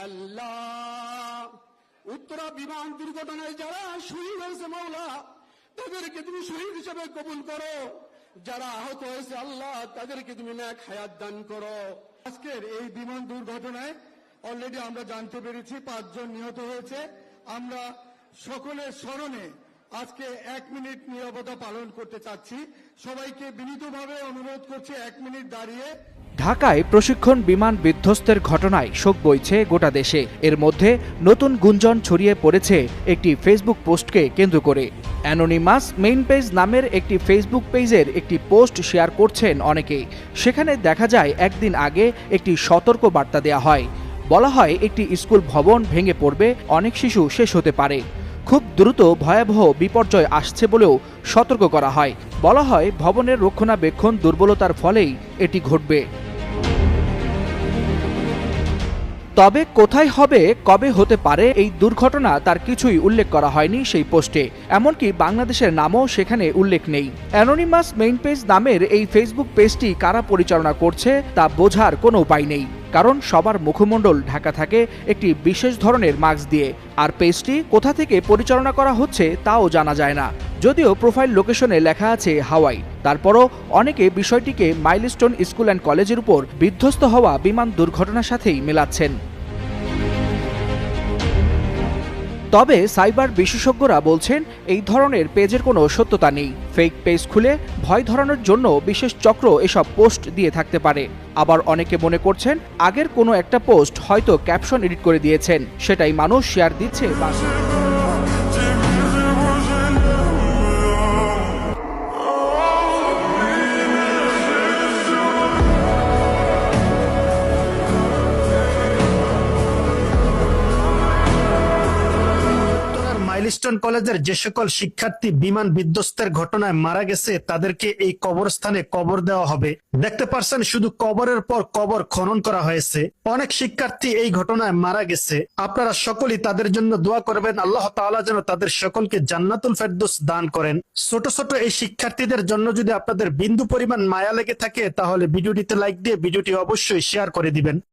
আল্লাহ, উত্তরা বিমান দুর্ঘটনায় যারা শহীদ হয়েছে মাওলা, তাদেরকে তুমি শহীদ হিসেবে কবুল করো। যারা আহত হয়েছে আল্লাহ, তাদেরকে তুমি নেক হায়াত দান করো। আজকের এই বিমান দুর্ঘটনায় অলরেডি আমরা জানতে পেরেছি 5 জন নিহত হয়েছে। আমরা সকলের স্মরণে আজকে 1 মিনিট নীরবতা পালন করতে চাচ্ছি। সবাইকে বিনীতভাবে অনুরোধ করছি 1 মিনিট দাঁড়িয়ে। ঢাকায় প্রশিক্ষণ বিমান বিধ্বস্তের ঘটনায় শোক বইছে গোটা দেশে। এর মধ্যে নতুন গুঞ্জন ছড়িয়ে পড়েছে একটি ফেসবুক পোস্টকে কেন্দ্র করে। অ্যানোনিমাস মেইন পেজ নামের একটি ফেসবুক পেজের একটি পোস্ট শেয়ার করছেন অনেকেই। সেখানে দেখা যায় একদিন আগে একটি সতর্ক বার্তা দেওয়া হয়। বলা হয় একটি স্কুল ভবন ভেঙে পড়বে, অনেক শিশু শেষ হতে পারে। খুব দ্রুত ভয়াবহ বিপর্যয় আসছে বলেও সতর্ক করা হয়। বলা হয় ভবনের রক্ষণাবেক্ষণ দুর্বলতার ফলেই এটি ঘটবে। তবে কোথায় হবে, কবে হতে পারে এই দুর্ঘটনা তার কিছুই উল্লেখ করা হয়নি সেই পোস্টে। এমনকি বাংলাদেশের নামও সেখানে উল্লেখ নেই। অ্যানোনিমাস মেইন পেজ নামের এই ফেসবুক পেজটি কারা পরিচালনা করছে তা বোঝার কোনো উপায় নেই, কারণ সবার মুখমণ্ডল ঢাকা থাকে একটি বিশেষ ধরনের মাস্ক দিয়ে। আর পেজটি কোথা থেকে পরিচালনা করা হচ্ছে তাও জানা যায় না। যদিও প্রোফাইল লোকেশনে লেখা আছে হাওয়াই, তারপরও অনেকে বিষয়টিকে মাইলস্টোন স্কুল অ্যান্ড কলেজের উপর বিধ্বস্ত হওয়া বিমান দুর্ঘটনার সাথেই মেলাচ্ছেন। তবে সাইবার বিশেষজ্ঞরা বলছেন এই ধরনের পেজের কোনো সত্যতা নেই। ফেক পেজ খুলে ভয় ধরানোর জন্য বিশেষ চক্র এসব পোস্ট দিয়ে থাকতে পারে। আবার অনেকে মনে করছেন আগের কোনো একটা পোস্ট হয়তো ক্যাপশন এডিট করে দিয়েছেন, সেটাই মানুষ শেয়ার দিচ্ছে। মাইলস্টোন কলেজের যে সকল শিক্ষার্থী বিমান বিধ্বস্তের ঘটনায় মারা গেছে তাদেরকে এই কবরস্থানে কবর দেওয়া হবে। দেখতে পারছেন শুধু কবরের পর কবর খনন করা হয়েছে। অনেক শিক্ষার্থী এই ঘটনায় মারা গেছে। আপনারা সকলেই তাদের জন্য দোয়া করবেন, আল্লাহ তাআলা যেন তাদের সকলকে জান্নাতুল ফেরদৌস দান করেন। ছোট ছোট এই শিক্ষার্থীদের জন্য যদি আপনাদের বিন্দু পরিমাণ মায়া লেগে থাকে তাহলে ভিডিওটিতে লাইক দিয়ে ভিডিওটি অবশ্যই শেয়ার করে দিবেন।